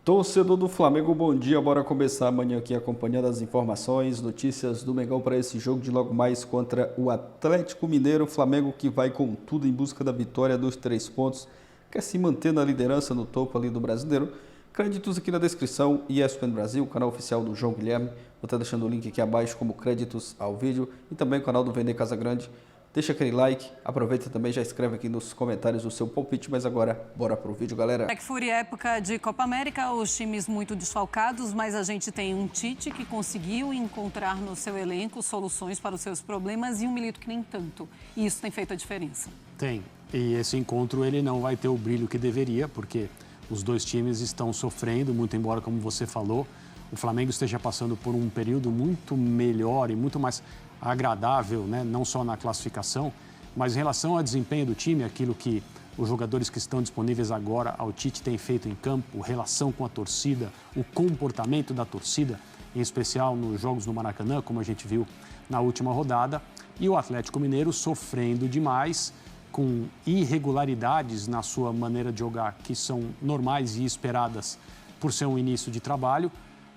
Torcedor do Flamengo, bom dia. Bora começar amanhã aqui acompanhando as informações, notícias do Mengão para esse jogo de logo mais contra o Atlético Mineiro. Flamengo que vai com tudo em busca da vitória dos 3 pontos, quer se manter na liderança no topo ali do Brasileiro. Créditos aqui na descrição, ESPN Brasil, canal oficial do João Guilherme. Vou estar deixando o link aqui abaixo como créditos ao vídeo e também o canal do Vender Casagrande. Deixa aquele like, aproveita também, já escreve aqui nos comentários o seu palpite, mas agora bora pro vídeo, galera. Black Fury, época de Copa América, os times muito desfalcados, mas a gente tem um Tite que conseguiu encontrar no seu elenco soluções para os seus problemas e um Milito que nem tanto. E isso tem feito a diferença. Tem. E esse encontro ele não vai ter o brilho que deveria, porque os dois times estão sofrendo, muito embora, como você falou, o Flamengo esteja passando por um período muito melhor e muito mais agradável, né? Não só na classificação, mas em relação ao desempenho do time, aquilo que os jogadores que estão disponíveis agora ao Tite têm feito em campo, relação com a torcida, o comportamento da torcida, em especial nos jogos no Maracanã, como a gente viu na última rodada, e o Atlético Mineiro sofrendo demais, com irregularidades na sua maneira de jogar, que são normais e esperadas por ser um início de trabalho,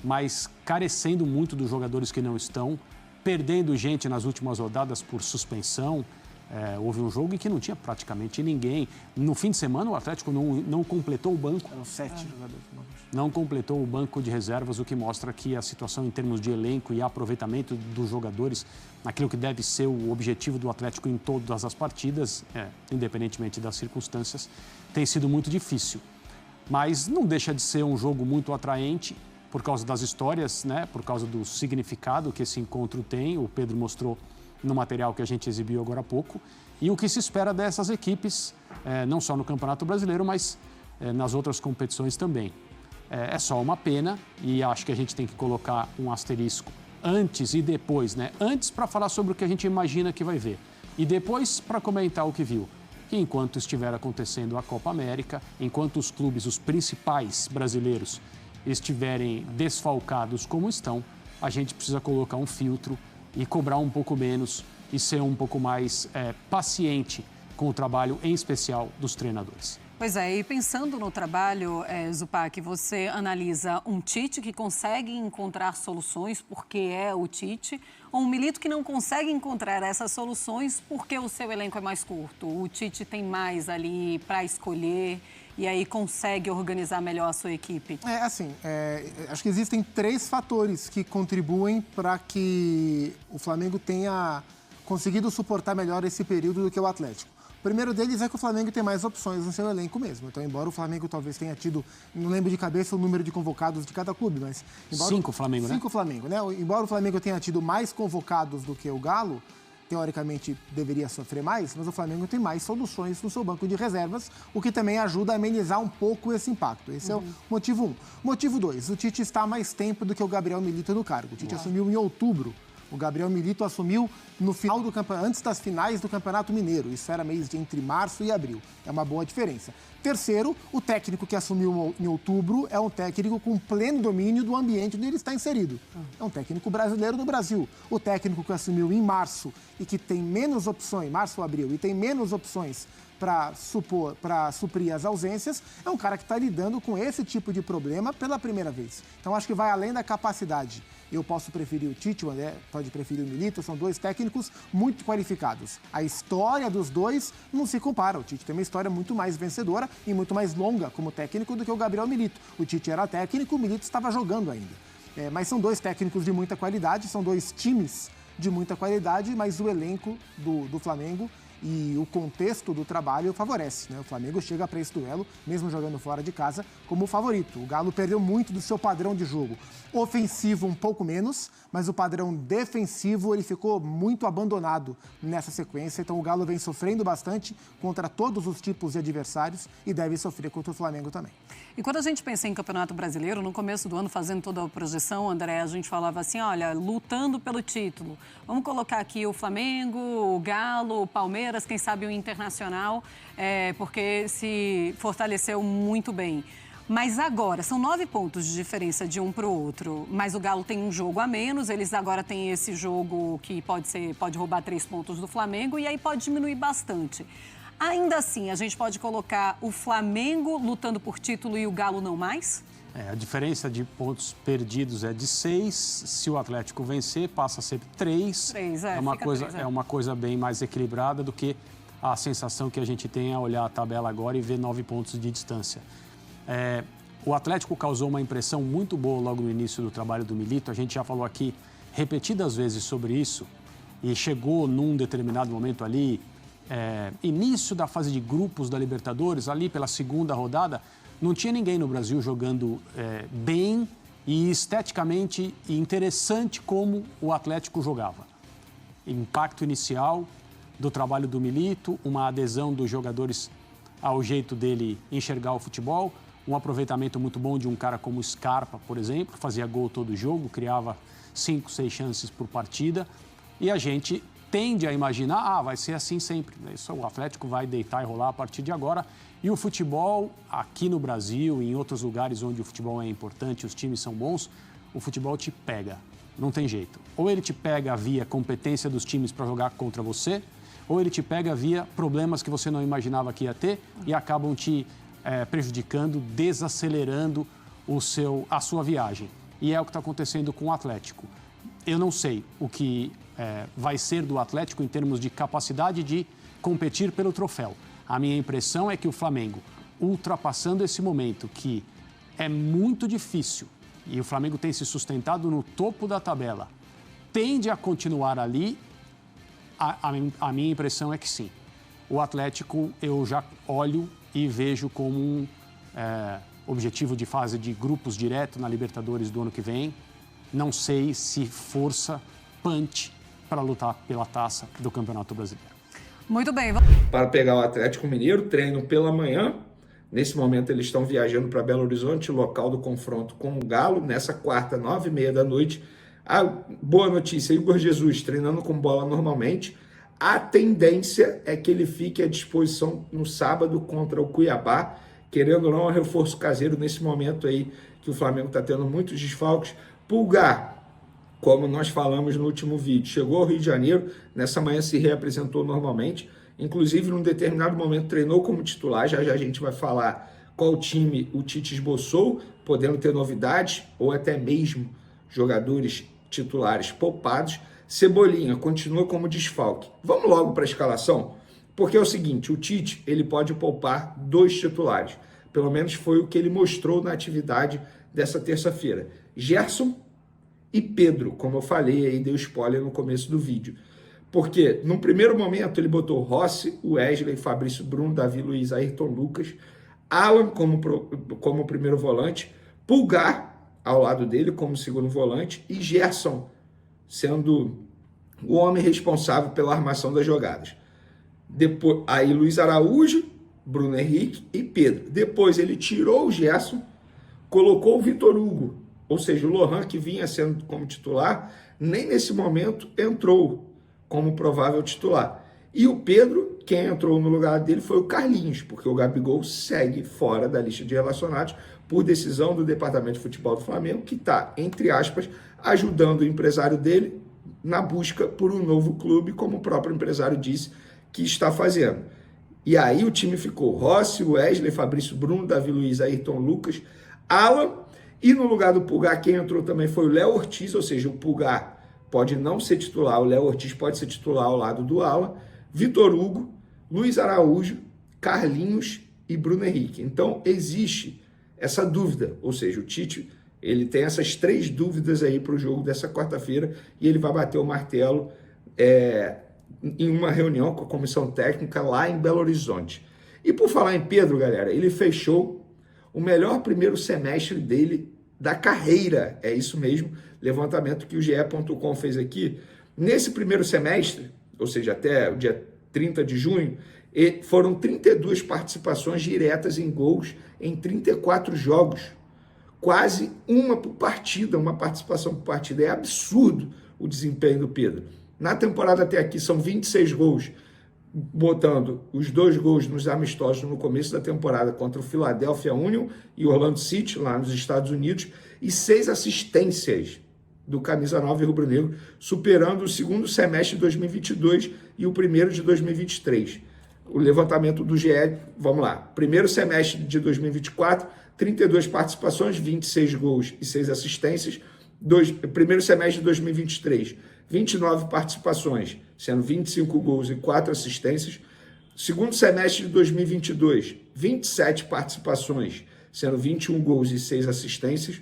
mas carecendo muito dos jogadores que não estão, perdendo gente nas últimas rodadas por suspensão. Houve um jogo em que não tinha praticamente ninguém. No fim de semana, o Atlético não completou o banco. Eram 7 jogadores. Não completou o banco de reservas, o que mostra que a situação em termos de elenco e aproveitamento dos jogadores, naquilo que deve ser o objetivo do Atlético em todas as partidas, independentemente das circunstâncias, tem sido muito difícil. Mas não deixa de ser um jogo muito atraente, por causa das histórias, né? Por causa do significado que esse encontro tem. O Pedro mostrou no material que a gente exibiu agora há pouco. E o que se espera dessas equipes, não só no Campeonato Brasileiro, mas nas outras competições também. É só uma pena e acho que a gente tem que colocar um asterisco antes e depois, né? Antes para falar sobre o que a gente imagina que vai ver e depois para comentar o que viu. Que enquanto estiver acontecendo a Copa América, enquanto os clubes, os principais brasileiros, estiverem desfalcados como estão, a gente precisa colocar um filtro e cobrar um pouco menos e ser um pouco mais paciente com o trabalho, em especial, dos treinadores. Pois é, e pensando no trabalho, Zupac, você analisa um Tite que consegue encontrar soluções porque é o Tite, ou um Milito que não consegue encontrar essas soluções porque o seu elenco é mais curto. O Tite tem mais ali para escolher e aí consegue organizar melhor a sua equipe. Acho que existem 3 fatores que contribuem para que o Flamengo tenha conseguido suportar melhor esse período do que o Atlético. O primeiro deles é que o Flamengo tem mais opções no seu elenco mesmo. Então, embora o Flamengo talvez tenha tido, não lembro de cabeça o número de convocados de cada clube, mas... 5 Flamengo, né? 5 Flamengo, né? Embora o Flamengo tenha tido mais convocados do que o Galo, teoricamente deveria sofrer mais, mas o Flamengo tem mais soluções no seu banco de reservas, o que também ajuda a amenizar um pouco esse impacto. Esse é o motivo 1. Motivo 2, o Tite está há mais tempo do que o Gabriel Milito no cargo. O Tite assumiu em outubro. O Gabriel Milito assumiu no final do campeonato, antes das finais do Campeonato Mineiro. Isso era mês de entre março e abril. É uma boa diferença. Terceiro, o técnico que assumiu em outubro é um técnico com pleno domínio do ambiente onde ele está inserido. É um técnico brasileiro no Brasil. O técnico que assumiu em março e que tem menos opções, março ou abril, e tem menos opções para suprir as ausências, é um cara que está lidando com esse tipo de problema pela primeira vez. Então, acho que vai além da capacidade. Eu posso preferir o Tite, o André pode preferir o Milito, são 2 técnicos muito qualificados. A história dos dois não se compara. O Tite tem uma história muito mais vencedora e muito mais longa como técnico do que o Gabriel Milito. O Tite era técnico, o Milito estava jogando ainda. Mas são 2 técnicos de muita qualidade, são 2 times de muita qualidade, mas o elenco do Flamengo e o contexto do trabalho favorece, né? O Flamengo chega para esse duelo, mesmo jogando fora de casa, como favorito. O Galo perdeu muito do seu padrão de jogo. Ofensivo um pouco menos, mas o padrão defensivo ele ficou muito abandonado nessa sequência. Então o Galo vem sofrendo bastante contra todos os tipos de adversários e deve sofrer contra o Flamengo também. E quando a gente pensa em Campeonato Brasileiro, no começo do ano, fazendo toda a projeção, André, a gente falava assim, olha, lutando pelo título. Vamos colocar aqui o Flamengo, o Galo, o Palmeiras, quem sabe o Internacional, porque se fortaleceu muito bem. Mas agora, são 9 pontos de diferença de um para o outro, mas o Galo tem um jogo a menos, eles agora têm esse jogo que pode roubar 3 pontos do Flamengo e aí pode diminuir bastante. Ainda assim, a gente pode colocar o Flamengo lutando por título e o Galo não mais? A diferença de pontos perdidos é de 6. Se o Atlético vencer, passa a ser 3. É uma coisa bem mais equilibrada do que a sensação que a gente tem ao olhar a tabela agora e ver 9 pontos de distância. O Atlético causou uma impressão muito boa logo no início do trabalho do Milito. A gente já falou aqui repetidas vezes sobre isso e chegou num determinado momento ali, início da fase de grupos da Libertadores, ali pela segunda rodada, não tinha ninguém no Brasil jogando bem e esteticamente interessante como o Atlético jogava. Impacto inicial do trabalho do Milito, uma adesão dos jogadores ao jeito dele enxergar o futebol, um aproveitamento muito bom de um cara como o Scarpa, por exemplo, fazia gol todo jogo, criava 5, 6 chances por partida, e a gente tende a imaginar, vai ser assim sempre, isso, o Atlético vai deitar e rolar a partir de agora. E o futebol, aqui no Brasil e em outros lugares onde o futebol é importante, os times são bons, o futebol te pega, não tem jeito. Ou ele te pega via competência dos times para jogar contra você, ou ele te pega via problemas que você não imaginava que ia ter e acabam te prejudicando, desacelerando a sua viagem. E é o que está acontecendo com o Atlético. Eu não sei o que vai ser do Atlético em termos de capacidade de competir pelo troféu. A minha impressão é que o Flamengo, ultrapassando esse momento que é muito difícil e o Flamengo tem se sustentado no topo da tabela, tende a continuar ali. A minha impressão é que sim. O Atlético eu já olho e vejo como um objetivo de fase de grupos direto na Libertadores do ano que vem. Não sei se força, punch para lutar pela taça do Campeonato Brasileiro. Muito bem. Para pegar o Atlético Mineiro, treino pela manhã. Nesse momento eles estão viajando para Belo Horizonte, local do confronto com o Galo. Nessa quarta, 9h30 da noite. A boa notícia, Igor Jesus treinando com bola normalmente. A tendência é que ele fique à disposição no sábado contra o Cuiabá. Querendo ou não, é um reforço caseiro nesse momento aí que o Flamengo está tendo muitos desfalques. Pulgar, como nós falamos no último vídeo, chegou ao Rio de Janeiro, nessa manhã se reapresentou normalmente, inclusive num determinado momento treinou como titular, já a gente vai falar qual time o Tite esboçou, podendo ter novidades ou até mesmo jogadores titulares poupados. Cebolinha continua como desfalque. Vamos logo para a escalação, porque é o seguinte, o Tite ele pode poupar 2 titulares, pelo menos foi o que ele mostrou na atividade dessa terça-feira. Gerson e Pedro, como eu falei aí, dei o spoiler no começo do vídeo. Porque, num primeiro momento, ele botou Rossi, Wesley, Fabrício Bruno, Davi Luiz, Ayrton Lucas, Alan como primeiro volante, Pulgar ao lado dele como segundo volante e Gerson sendo o homem responsável pela armação das jogadas. Depois, aí Luiz Araújo, Bruno Henrique e Pedro. Depois ele tirou o Gerson, colocou o Vitor Hugo, ou seja, o Lohan, que vinha sendo como titular, nem nesse momento entrou como provável titular. E o Pedro, quem entrou no lugar dele foi o Carlinhos, porque o Gabigol segue fora da lista de relacionados por decisão do Departamento de Futebol do Flamengo, que está, entre aspas, ajudando o empresário dele na busca por um novo clube, como o próprio empresário disse que está fazendo. E aí o time ficou Rossi, Wesley, Fabrício Bruno, Davi Luiz, Ayrton Lucas, Alan, e no lugar do Pulgar quem entrou também foi o Léo Ortiz, ou seja, o Pulgar pode não ser titular, o Léo Ortiz pode ser titular ao lado do Alan, Vitor Hugo, Luiz Araújo, Carlinhos e Bruno Henrique. Então existe essa dúvida, ou seja, o Tite ele tem essas 3 dúvidas aí para o jogo dessa quarta-feira e ele vai bater o martelo em uma reunião com a comissão técnica lá em Belo Horizonte. E por falar em Pedro, galera, ele fechou o melhor primeiro semestre dele da carreira, é isso mesmo, levantamento que o GE.com fez aqui. Nesse primeiro semestre, ou seja, até o dia 30 de junho, foram 32 participações diretas em gols em 34 jogos. Quase uma por partida, uma participação por partida. É absurdo o desempenho do Pedro. Na temporada até aqui são 26 gols, botando os 2 gols nos amistosos no começo da temporada contra o Philadelphia Union e Orlando City, lá nos Estados Unidos, e 6 assistências do camisa 9 rubro-negro, superando o segundo semestre de 2022 e o primeiro de 2023. o levantamento do GE, vamos lá. Primeiro semestre de 2024, 32 participações, 26 gols e 6 assistências. Primeiro semestre de 2023, 29 participações, sendo 25 gols e 4 assistências. Segundo semestre de 2022, 27 participações, sendo 21 gols e 6 assistências.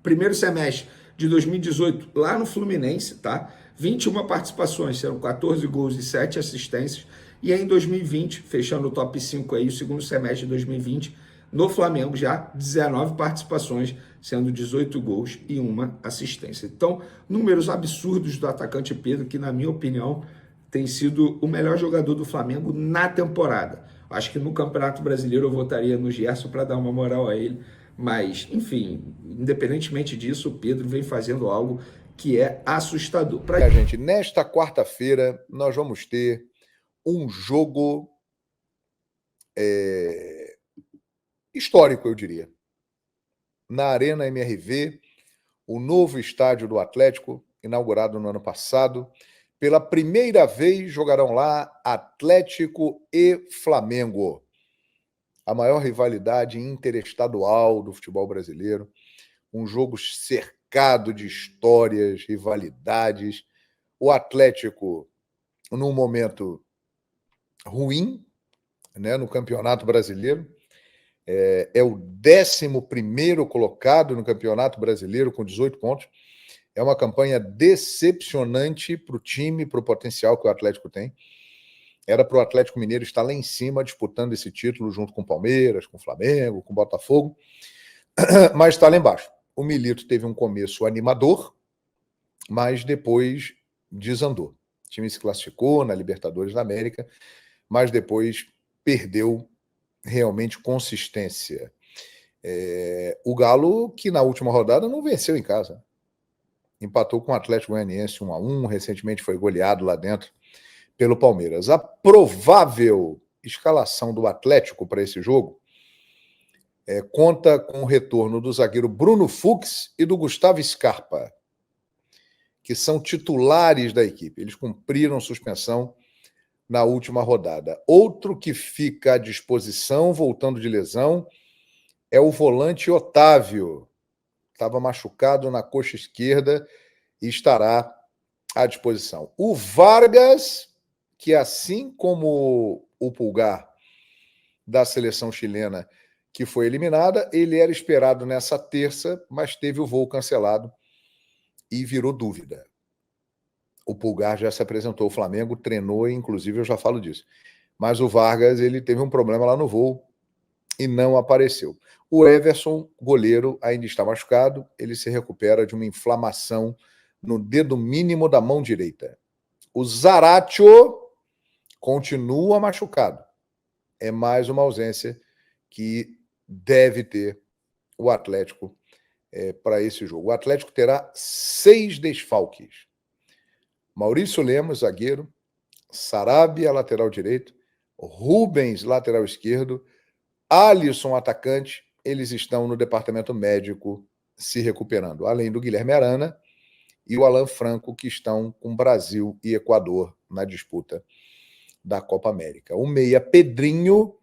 Primeiro semestre de 2018, lá no Fluminense, tá? 21 participações, sendo 14 gols e 7 assistências. E aí em 2020, fechando o top 5 aí, o segundo semestre de 2020, no Flamengo já 19 participações, sendo 18 gols e 1 assistência. Então, números absurdos do atacante Pedro, que na minha opinião tem sido o melhor jogador do Flamengo na temporada. Acho que no Campeonato Brasileiro eu votaria no Gerson para dar uma moral a ele. Mas, enfim, independentemente disso, o Pedro vem fazendo algo que é assustador. Gente, nesta quarta-feira nós vamos ter um jogo histórico, eu diria. Na Arena MRV, o novo estádio do Atlético, inaugurado no ano passado. Pela primeira vez jogarão lá Atlético e Flamengo. A maior rivalidade interestadual do futebol brasileiro. Um jogo cercado de histórias, rivalidades. O Atlético, num momento ruim, né, no Campeonato Brasileiro. É o 11º colocado no Campeonato Brasileiro com 18 pontos. É uma campanha decepcionante para o time, para o potencial que o Atlético tem. Era para o Atlético Mineiro estar lá em cima, disputando esse título junto com o Palmeiras, com o Flamengo, com o Botafogo, mas está lá embaixo. O Milito teve um começo animador, mas depois desandou. O time se classificou na Libertadores da América, mas depois perdeu realmente consistência. O Galo, que na última rodada não venceu em casa. Empatou com o Atlético Goianiense 1-1, recentemente foi goleado lá dentro pelo Palmeiras. A provável escalação do Atlético para esse jogo conta com o retorno do zagueiro Bruno Fux e do Gustavo Scarpa, que são titulares da equipe. Eles cumpriram suspensão na última rodada. Outro que fica à disposição, voltando de lesão, é o volante Otávio. Estava machucado na coxa esquerda e estará à disposição. O Vargas, que assim como o Pulgar da seleção chilena, que foi eliminada, ele era esperado nessa terça, mas teve o voo cancelado e virou dúvida. O Pulgar já se apresentou ao Flamengo, treinou, e inclusive eu já falo disso. Mas o Vargas, ele teve um problema lá no voo e não apareceu. O Everson, goleiro, ainda está machucado. Ele se recupera de uma inflamação no dedo mínimo da mão direita. O Zaratio continua machucado. É mais uma ausência que deve ter o Atlético para esse jogo. O Atlético terá 6 desfalques. Maurício Lemos, zagueiro. Sarabia, lateral direito. Rubens, lateral esquerdo. Alisson, atacante. Eles estão no departamento médico se recuperando. Além do Guilherme Arana e o Alan Franco, que estão com Brasil e Equador na disputa da Copa América. O meia Pedrinho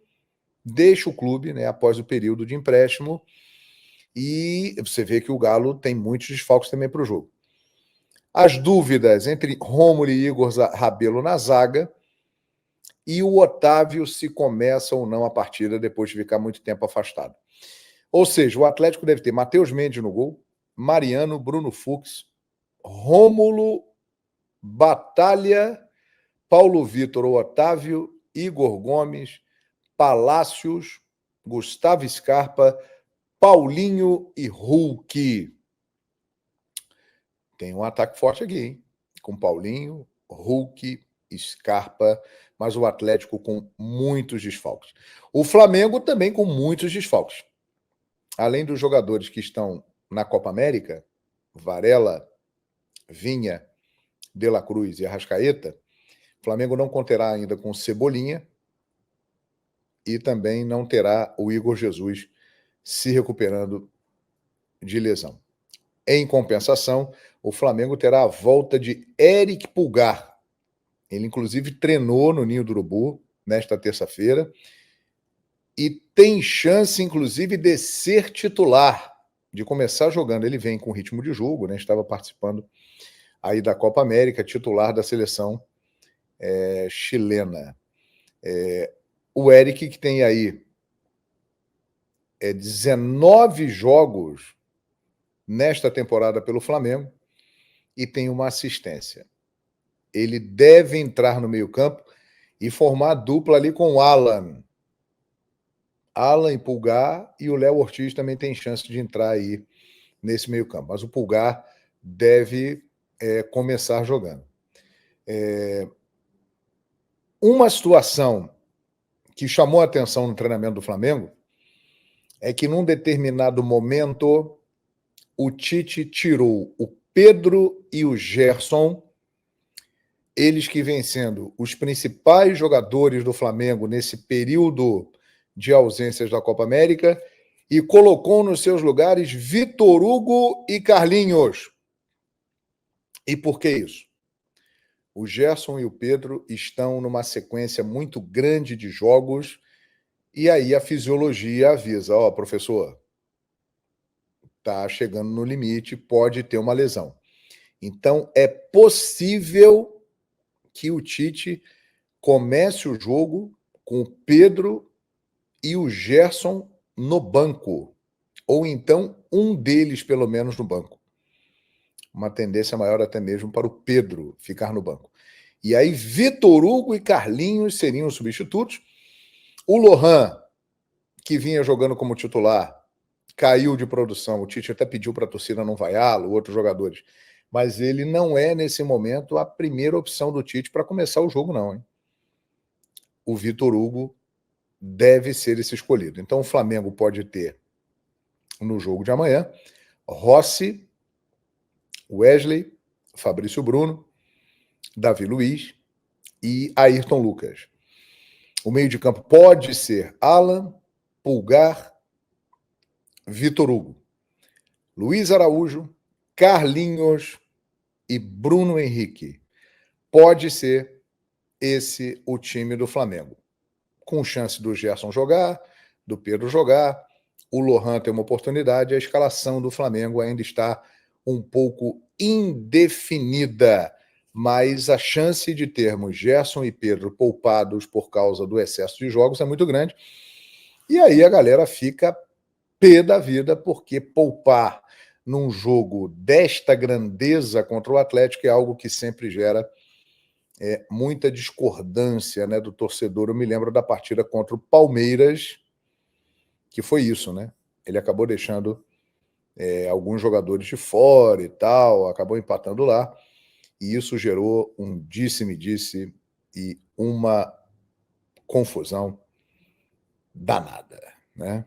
deixa o clube, né, após o período de empréstimo, e você vê que o Galo tem muitos desfalques também para o jogo. As dúvidas entre Rômulo e Igor Rabelo na zaga, e o Otávio se começa ou não a partida depois de ficar muito tempo afastado. Ou seja, o Atlético deve ter Matheus Mendes no gol, Mariano, Bruno Fux, Rômulo, Batalha, Paulo Vitor ou Otávio, Igor Gomes, Palácios, Gustavo Scarpa, Paulinho e Hulk. Tem um ataque forte aqui, hein? Com Paulinho, Hulk, Scarpa, mas o Atlético com muitos desfalques. O Flamengo também com muitos desfalques. Além dos jogadores que estão na Copa América, Varela, Vinha, De La Cruz e Arrascaeta, o Flamengo não conterá ainda com Cebolinha e também não terá o Igor Jesus se recuperando de lesão. Em compensação, o Flamengo terá a volta de Eric Pulgar. Ele, inclusive, treinou no Ninho do Urubu nesta terça-feira e tem chance, inclusive, de ser titular, de começar jogando. Ele vem com ritmo de jogo, né? Estava participando aí da Copa América, titular da seleção chilena. O Eric, que tem aí 19 jogos nesta temporada pelo Flamengo e tem uma assistência. Ele deve entrar no meio-campo e formar dupla ali com o Alan e Pulgar, e o Léo Ortiz também tem chance de entrar aí nesse meio-campo. Mas o Pulgar deve começar jogando. Uma situação que chamou a atenção no treinamento do Flamengo é que num determinado momento o Tite tirou o Pedro e o Gerson, eles que vêm sendo os principais jogadores do Flamengo nesse período de ausências da Copa América, e colocou nos seus lugares Vitor Hugo e Carlinhos. E por que isso? O Gerson e o Pedro estão numa sequência muito grande de jogos, e aí a fisiologia avisa, professor, está chegando no limite, pode ter uma lesão. Então, é possível que o Tite comece o jogo com o Pedro e o Gerson no banco, ou então um deles, pelo menos, no banco. Uma tendência maior até mesmo para o Pedro ficar no banco. E aí, Vitor Hugo e Carlinhos seriam os substitutos. O Lohan, que vinha jogando como titular, caiu de produção. O Tite até pediu para a torcida não vaiá-lo, outros jogadores. Mas ele não é, nesse momento, a primeira opção do Tite para começar o jogo, não. Hein? O Vitor Hugo deve ser esse escolhido. Então, o Flamengo pode ter, no jogo de amanhã, Rossi, Wesley, Fabrício Bruno, Davi Luiz e Ayrton Lucas. O meio de campo pode ser Alan, Pulgar, Vitor Hugo, Luiz Araújo, Carlinhos e Bruno Henrique. Pode ser esse o time do Flamengo. Com chance do Gerson jogar, do Pedro jogar, o Lohan tem uma oportunidade, a escalação do Flamengo ainda está um pouco indefinida, mas a chance de termos Gerson e Pedro poupados por causa do excesso de jogos é muito grande. E aí a galera fica pé da vida, porque poupar num jogo desta grandeza contra o Atlético é algo que sempre gera muita discordância, né, do torcedor. Eu me lembro da partida contra o Palmeiras, que foi isso, né? Ele acabou deixando alguns jogadores de fora e tal, acabou empatando lá, e isso gerou um disse-me-disse e uma confusão danada, né?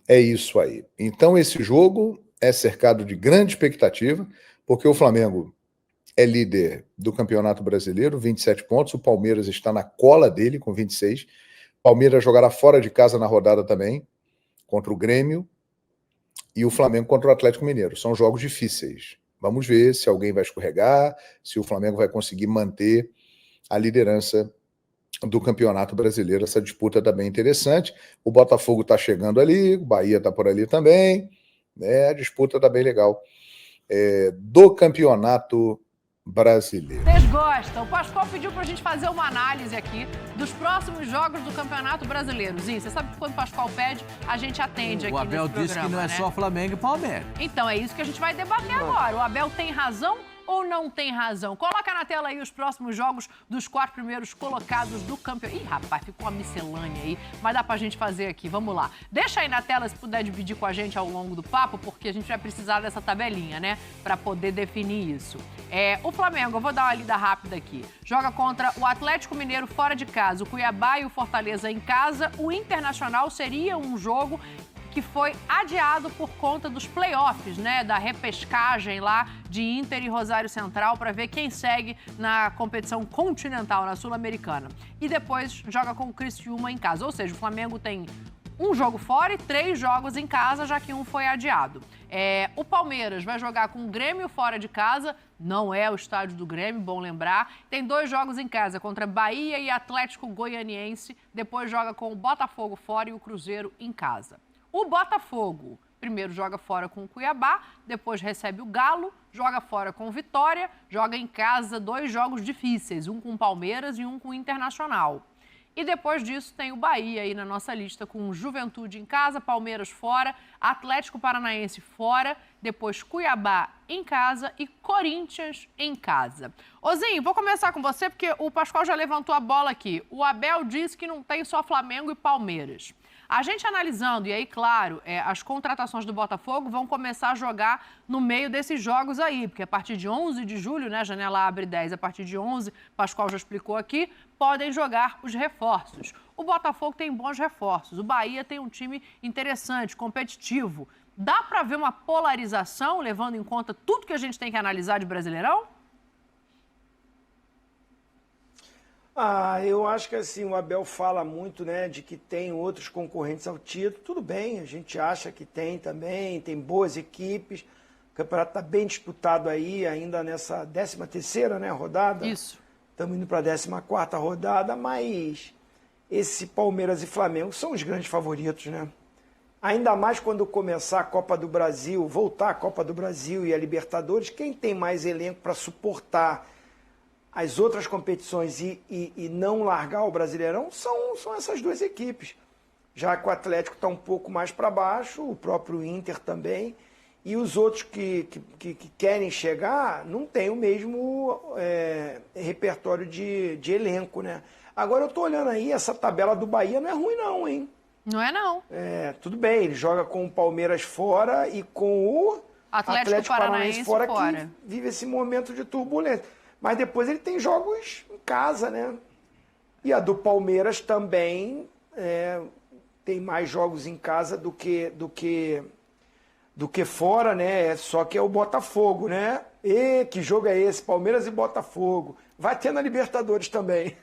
É isso aí. Então esse jogo é cercado de grande expectativa, porque o Flamengo é líder do Campeonato Brasileiro, 27 pontos, o Palmeiras está na cola dele com 26, Palmeiras jogará fora de casa na rodada também, contra o Grêmio, e o Flamengo contra o Atlético Mineiro. São jogos difíceis. Vamos ver se alguém vai escorregar, se o Flamengo vai conseguir manter a liderança do Campeonato Brasileiro. Essa disputa está bem interessante. O Botafogo está chegando ali, o Bahia está por ali também. A disputa está bem legal do Campeonato Brasileiro. Vocês gostam? O Pascoal pediu pra gente fazer uma análise aqui dos próximos jogos do Campeonato Brasileiro. Zinho, você sabe que quando o Pascoal pede, a gente atende aqui nesse programa. O Abel disse que não é só Flamengo e Palmeiras. Então, é isso que a gente vai debater agora. O Abel tem razão ou não tem razão? Coloca na tela aí os próximos jogos dos 4 primeiros colocados do campeonato. Ih, rapaz, ficou uma miscelânea aí, mas dá pra gente fazer aqui. Vamos lá. Deixa aí na tela se puder dividir com a gente ao longo do papo, porque a gente vai precisar dessa tabelinha, né? Pra poder definir isso. O Flamengo, eu vou dar uma lida rápida aqui. Joga contra o Atlético Mineiro fora de casa, o Cuiabá e o Fortaleza em casa. O Internacional seria um jogo que foi adiado por conta dos playoffs, né, da repescagem lá de Inter e Rosário Central para ver quem segue na competição continental, na Sul-Americana. E depois joga com o Criciúma em casa. Ou seja, o Flamengo tem um jogo fora e 3 jogos em casa, já que um foi adiado. O Palmeiras vai jogar com o Grêmio fora de casa, não é o estádio do Grêmio, bom lembrar. Tem 2 jogos em casa, contra Bahia e Atlético Goianiense. Depois joga com o Botafogo fora e o Cruzeiro em casa. O Botafogo primeiro joga fora com o Cuiabá, depois recebe o Galo, joga fora com o Vitória, joga em casa 2 jogos difíceis, um com o Palmeiras e um com o Internacional. E depois disso tem o Bahia aí na nossa lista com Juventude em casa, Palmeiras fora, Atlético Paranaense fora, depois Cuiabá em casa e Corinthians em casa. Ozinho, vou começar com você porque o Pascoal já levantou a bola aqui. O Abel disse que não tem só Flamengo e Palmeiras. A gente analisando, e aí, claro, as contratações do Botafogo vão começar a jogar no meio desses jogos aí, porque a partir de 11 de julho, né, a janela abre 10, a partir de 11, Pascoal já explicou aqui, podem jogar os reforços. O Botafogo tem bons reforços, o Bahia tem um time interessante, competitivo. Dá para ver uma polarização, levando em conta tudo que a gente tem que analisar de Brasileirão? Eu acho que assim, o Abel fala muito, né, de que tem outros concorrentes ao título. Tudo bem, a gente acha que tem também, tem boas equipes. O campeonato está bem disputado aí, ainda nessa 13ª, né, rodada. Isso. Estamos indo para a 14ª rodada, mas esse Palmeiras e Flamengo são os grandes favoritos, né? Ainda mais quando começar a Copa do Brasil, voltar a Copa do Brasil e a Libertadores, quem tem mais elenco para suportar as outras competições e não largar o Brasileirão são essas 2 equipes. Já que o Atlético está um pouco mais para baixo, o próprio Inter também, e os outros que querem chegar não tem o mesmo repertório de elenco, né? Agora eu estou olhando aí, essa tabela do Bahia não é ruim não, hein? Não é não. Tudo bem, ele joga com o Palmeiras fora e com o Atlético Paranaense fora, que vive esse momento de turbulência. Mas depois ele tem jogos em casa, né? E a do Palmeiras também tem mais jogos em casa do que fora, né? Só que é o Botafogo, né? Que jogo é esse? Palmeiras e Botafogo. Vai ter na Libertadores também.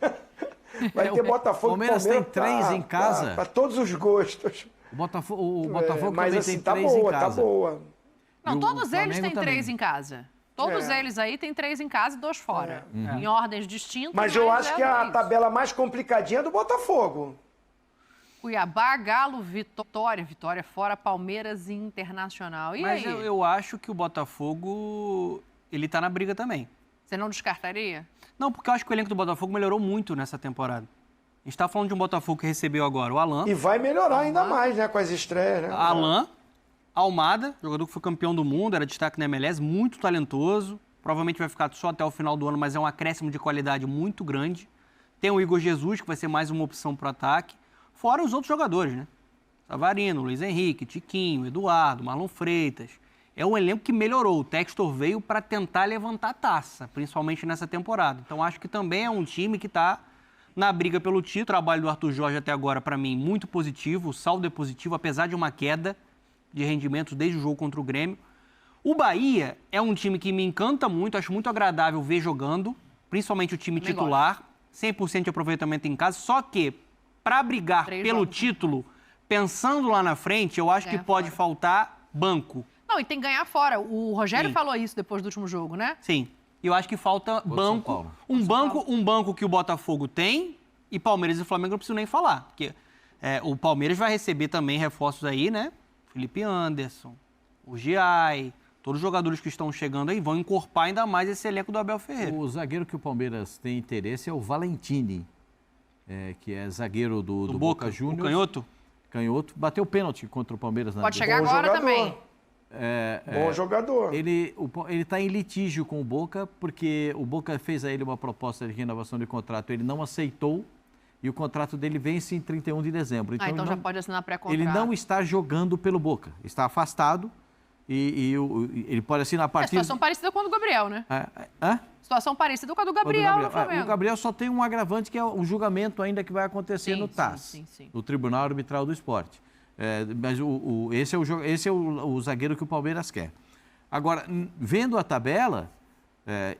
Vai ter Botafogo e Palmeiras. Palmeiras tem 3 em casa. Para todos os gostos. O Botafogo mas também assim, tem 3 em casa. Tá boa. Não, todos eles têm também. 3 em casa. Todos eles aí têm 3 em casa e 2 fora. Em ordens distintas. Mas eu acho que a tabela mais complicadinha é do Botafogo. Cuiabá, Galo, Vitória fora, Palmeiras e Internacional. E Mas aí? eu acho que o Botafogo, ele tá na briga também. Você não descartaria? Não, porque eu acho que o elenco do Botafogo melhorou muito nessa temporada. A gente tá falando de um Botafogo que recebeu agora o Alan. E vai melhorar ainda mais, né, com as estreias, né? Alan, Almada, jogador que foi campeão do mundo, era destaque na MLS, muito talentoso. Provavelmente vai ficar só até o final do ano, mas é um acréscimo de qualidade muito grande. Tem o Igor Jesus, que vai ser mais uma opção para o ataque. Fora os outros jogadores, né? Savarino, Luiz Henrique, Tiquinho, Eduardo, Marlon Freitas. É um elenco que melhorou. O Textor veio para tentar levantar a taça, principalmente nessa temporada. Então, acho que também é um time que está na briga pelo título. O trabalho do Arthur Jorge até agora, para mim, muito positivo. O saldo é positivo, apesar de uma queda de rendimento desde o jogo contra o Grêmio. O Bahia é um time que me encanta muito, acho muito agradável ver jogando, principalmente o time titular, 100% de aproveitamento em casa, só que para brigar pelo título, pensando lá na frente, eu acho que pode faltar banco. Não, e tem que ganhar fora. O Rogério falou isso depois do último jogo, né? Sim. Eu acho que falta banco. Um banco que o Botafogo tem e Palmeiras e Flamengo não preciso nem falar. Porque o Palmeiras vai receber também reforços aí, né? Felipe Anderson, o Giai, todos os jogadores que estão chegando aí vão encorpar ainda mais esse elenco do Abel Ferreira. O zagueiro que o Palmeiras tem interesse é o Valentini, que é zagueiro do Boca Juniors. O canhoto? Canhoto. Bateu pênalti contra o Palmeiras. Pode chegar agora também. Bom jogador. Ele está em litígio com o Boca, porque o Boca fez a ele uma proposta de renovação de contrato, ele não aceitou, e o contrato dele vence em 31 de dezembro. Então já pode assinar pré-contrato. Ele não está jogando pelo Boca, está afastado, e ele pode assinar a partir... Situação parecida com a do Gabriel, né? Situação parecida com a do Gabriel no Flamengo. O Gabriel só tem um agravante, que é o julgamento ainda que vai acontecer no TAS, no Tribunal Arbitral do Esporte. Mas esse é o zagueiro que o Palmeiras quer. Agora, vendo a tabela,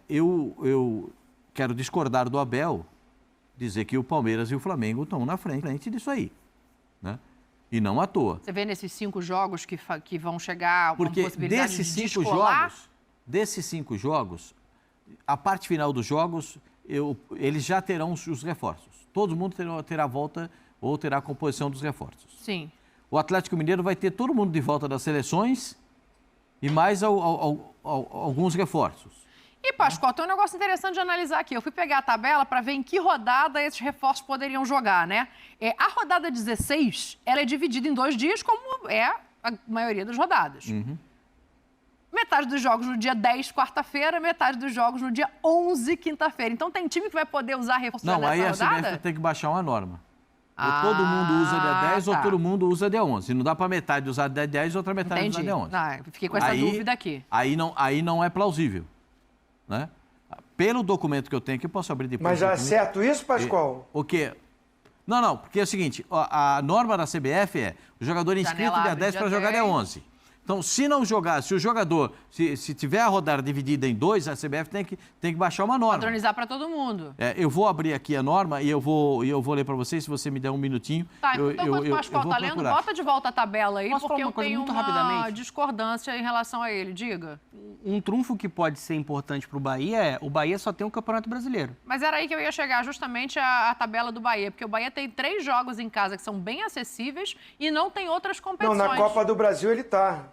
eu quero discordar do Abel, dizer que o Palmeiras e o Flamengo estão na frente disso aí, né? E não à toa. Você vê nesses 5 jogos que vão chegar porque uma possibilidade desses de 5 jogos, a parte final dos jogos, eles já terão os reforços. Todo mundo terá volta ou terá a composição dos reforços. Sim. O Atlético Mineiro vai ter todo mundo de volta das seleções e mais alguns reforços. E, Pascoal, tem um negócio interessante de analisar aqui. Eu fui pegar a tabela para ver em que rodada esses reforços poderiam jogar, né? A rodada 16, ela é dividida em 2 dias, como é a maioria das rodadas. Uhum. Metade dos jogos no dia 10, quarta-feira, metade dos jogos no dia 11, quinta-feira. Então, tem time que vai poder usar reforço nessa rodada? Não, aí a CBF tem que baixar uma norma. Ou todo mundo usa dia 10 ou todo mundo usa dia 11. Não dá para metade usar dia 10 e outra metade usar dia 11. Fiquei com essa dúvida aqui. Aí não é plausível. Né? Pelo documento que eu tenho aqui, eu posso abrir depois. Mas é certo isso, Pascoal? O quê? Não, porque é o seguinte, a norma da CBF é o jogador inscrito dia 10 para jogar dia 11. Então, se não jogar, se o jogador, se tiver a rodada dividida em 2, a CBF tem que baixar uma norma. Padronizar para todo mundo. Eu vou abrir aqui a norma e eu vou ler para vocês, se você me der um minutinho. Tá, então enquanto o Pascoal está lendo, bota de volta a tabela aí, Posso porque falar eu tenho uma discordância em relação a ele. Diga. Um trunfo que pode ser importante para o Bahia o Bahia só tem um Campeonato Brasileiro. Mas era aí que eu ia chegar, justamente a tabela do Bahia, porque o Bahia tem 3 jogos em casa que são bem acessíveis e não tem outras competições. Não, na Copa do Brasil ele tá.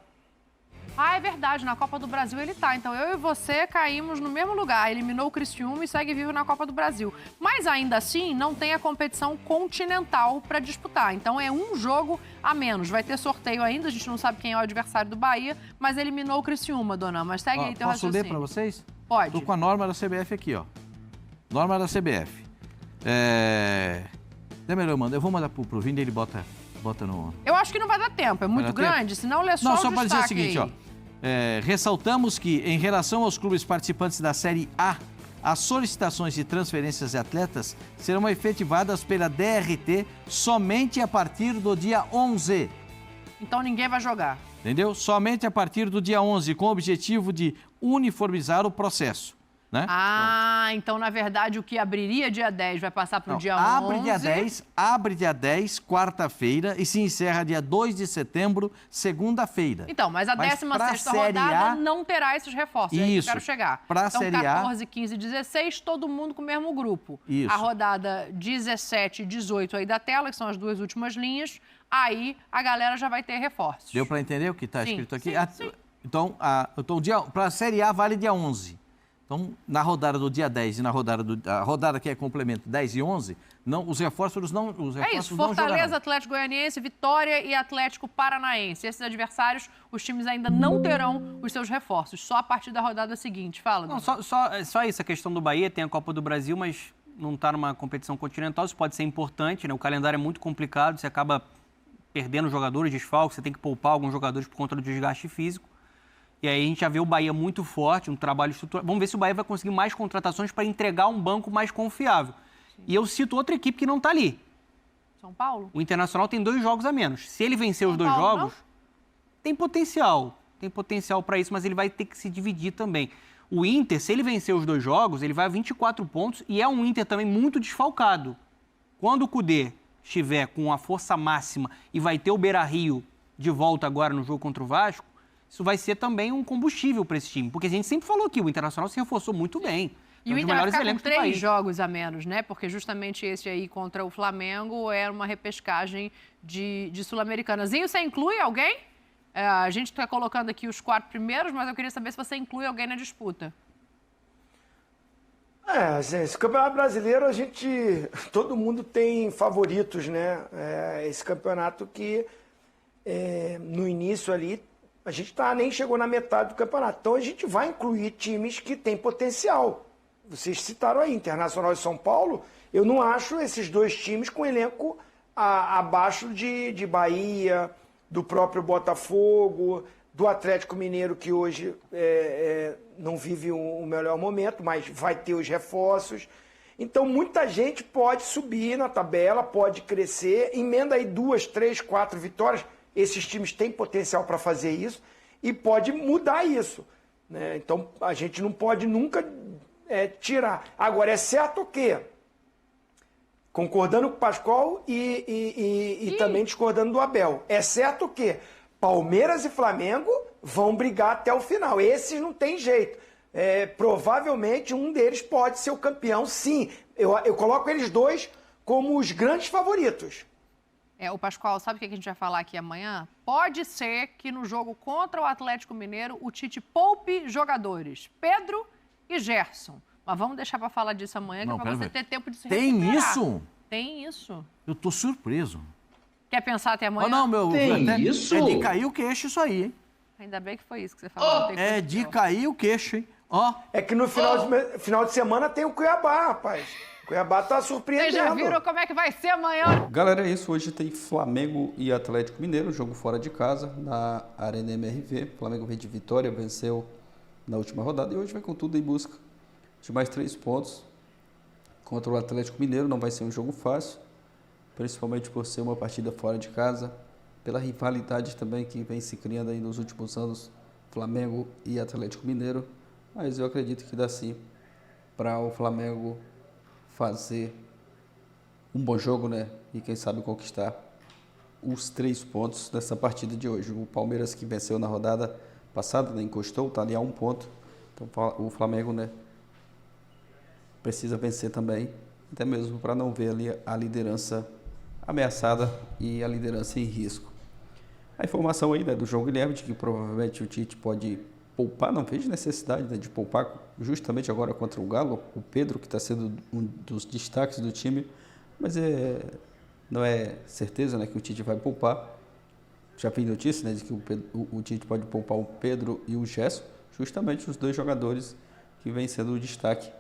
Ah, é verdade, na Copa do Brasil ele tá. Então eu e você caímos no mesmo lugar. Eliminou o Criciúma e segue vivo na Copa do Brasil. Mas ainda assim, não tem a competição continental para disputar. Então é um jogo a menos. Vai ter sorteio ainda, a gente não sabe quem é o adversário do Bahia, mas eliminou o Criciúma, dona. Mas segue aí teu raciocínio. Posso ler para vocês? Pode. Estou com a norma da CBF aqui, ó. Norma da CBF. É melhor eu mando. Eu vou mandar pro Vini e ele bota no... Eu acho que não vai dar tempo, é muito grande, senão lê só o só para dizer o seguinte, aí. ó. Ressaltamos que, em relação aos clubes participantes da Série A, as solicitações de transferências de atletas serão efetivadas pela DRT somente a partir do dia 11. Então ninguém vai jogar. Entendeu? Somente a partir do dia 11, com o objetivo de uniformizar o processo. Né? Então, na verdade, o que abriria dia 10 vai passar para o dia 11. Abre dia 10, quarta-feira, e se encerra dia 2 de setembro, segunda-feira. Então, mas a 16ª rodada não terá esses reforços. Isso, é aí que eu quero chegar. Pra então, Série A, 14, 15 e 16, todo mundo com o mesmo grupo. Isso. A rodada 17 e 18 aí da tela, que são as 2 últimas linhas, aí a galera já vai ter reforços. Deu para entender o que está escrito aqui? Sim. Então, para a Série A vale dia 11. Então, na rodada do dia 10 e na a rodada que é complemento 10 e 11, os reforços não é isso, Fortaleza, Atlético Goianiense, Vitória e Atlético Paranaense. Esses adversários, os times ainda não terão os seus reforços, só a partir da rodada seguinte. Fala, não, só isso, a questão do Bahia, tem a Copa do Brasil, mas não está numa competição continental, isso pode ser importante, né? O calendário é muito complicado, você acaba perdendo jogadores, desfalques, você tem que poupar alguns jogadores por conta do desgaste físico. E aí a gente já vê o Bahia muito forte, um trabalho estruturado. Vamos ver se o Bahia vai conseguir mais contratações para entregar um banco mais confiável. Sim. E eu cito outra equipe que não está ali. São Paulo? O Internacional tem 2 jogos a menos. Se ele vencer os 2 jogos, tem potencial. Tem potencial para isso, mas ele vai ter que se dividir também. O Inter, se ele vencer os 2 jogos, ele vai a 24 pontos e é um Inter também muito desfalcado. Quando o Kudê estiver com a força máxima e vai ter o Beira-Rio de volta agora no jogo contra o Vasco, isso vai ser também um combustível para esse time. Porque a gente sempre falou que o Internacional se reforçou muito bem. E o Inter vai ficar com 3 jogos a menos, né? Porque justamente esse aí contra o Flamengo era uma repescagem de Sul-Americana. Zinho, você inclui alguém? A gente está colocando aqui os 4 primeiros, mas eu queria saber se você inclui alguém na disputa. Esse Campeonato Brasileiro, todo mundo tem favoritos, né? Esse campeonato que, no início ali, a gente nem chegou na metade do campeonato. Então, a gente vai incluir times que têm potencial. Vocês citaram aí, Internacional e São Paulo. Eu não acho esses 2 times com elenco abaixo de Bahia, do próprio Botafogo, do Atlético Mineiro, que hoje não vive o melhor momento, mas vai ter os reforços. Então, muita gente pode subir na tabela, pode crescer, emenda aí 2, 3, 4 vitórias. Esses times têm potencial para fazer isso e pode mudar isso, né? Então, a gente não pode nunca tirar. Agora, é certo que, Concordando com o Pascoal e também discordando do Abel. É certo que Palmeiras e Flamengo vão brigar até o final. Esses não tem jeito. Provavelmente um deles pode ser o campeão, sim. Eu coloco eles dois como os grandes favoritos. O Pascoal, sabe o que a gente vai falar aqui amanhã? Pode ser que no jogo contra o Atlético Mineiro o Tite poupe jogadores, Pedro e Gerson. Mas vamos deixar para falar disso amanhã, que é para você ter tempo de se recuperar. Tem isso? Tem isso. Eu tô surpreso. Quer pensar até amanhã? Tem isso? É de cair o queixo isso aí, hein? Ainda bem que foi isso que você falou. É de cair o queixo, hein? É que no final de semana tem o Cuiabá, rapaz. O Cuiabá tá surpreendendo. Vocês já viram como é que vai ser amanhã? Galera, é isso. Hoje tem Flamengo e Atlético Mineiro, jogo fora de casa, na Arena MRV. O Flamengo veio de vitória, venceu na última rodada e hoje vai com tudo em busca de mais 3 pontos contra o Atlético Mineiro. Não vai ser um jogo fácil, principalmente por ser uma partida fora de casa, pela rivalidade também que vem se criando aí nos últimos anos, Flamengo e Atlético Mineiro. Mas eu acredito que dá sim para o Flamengo fazer um bom jogo, né? E quem sabe conquistar os 3 pontos dessa partida de hoje. O Palmeiras, que venceu na rodada passada, né, encostou, está ali a 1 ponto. Então o Flamengo, né, precisa vencer também, até mesmo para não ver ali a liderança ameaçada e a liderança em risco. A informação aí, né, do João Guilherme, de que provavelmente o Tite pode poupar, não vejo necessidade, né, de poupar justamente agora contra o Galo, o Pedro, que está sendo um dos destaques do time, mas não é certeza, né, que o Tite vai poupar. Já vi notícia, né, de que o Tite pode poupar o Pedro e o Gerson, justamente os 2 jogadores que vêm sendo o destaque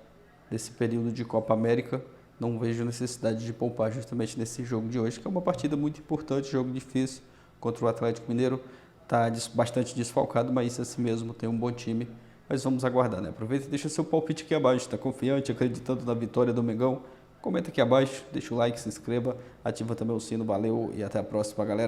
desse período de Copa América. Não vejo necessidade de poupar justamente nesse jogo de hoje, que é uma partida muito importante, jogo difícil contra o Atlético Mineiro. Está bastante desfalcado, mas assim mesmo tem um bom time. Mas vamos aguardar, né? Aproveita e deixa seu palpite aqui abaixo. Está confiante, acreditando na vitória do Mengão? Comenta aqui abaixo, deixa o like, se inscreva, ativa também o sino. Valeu e até a próxima, galera.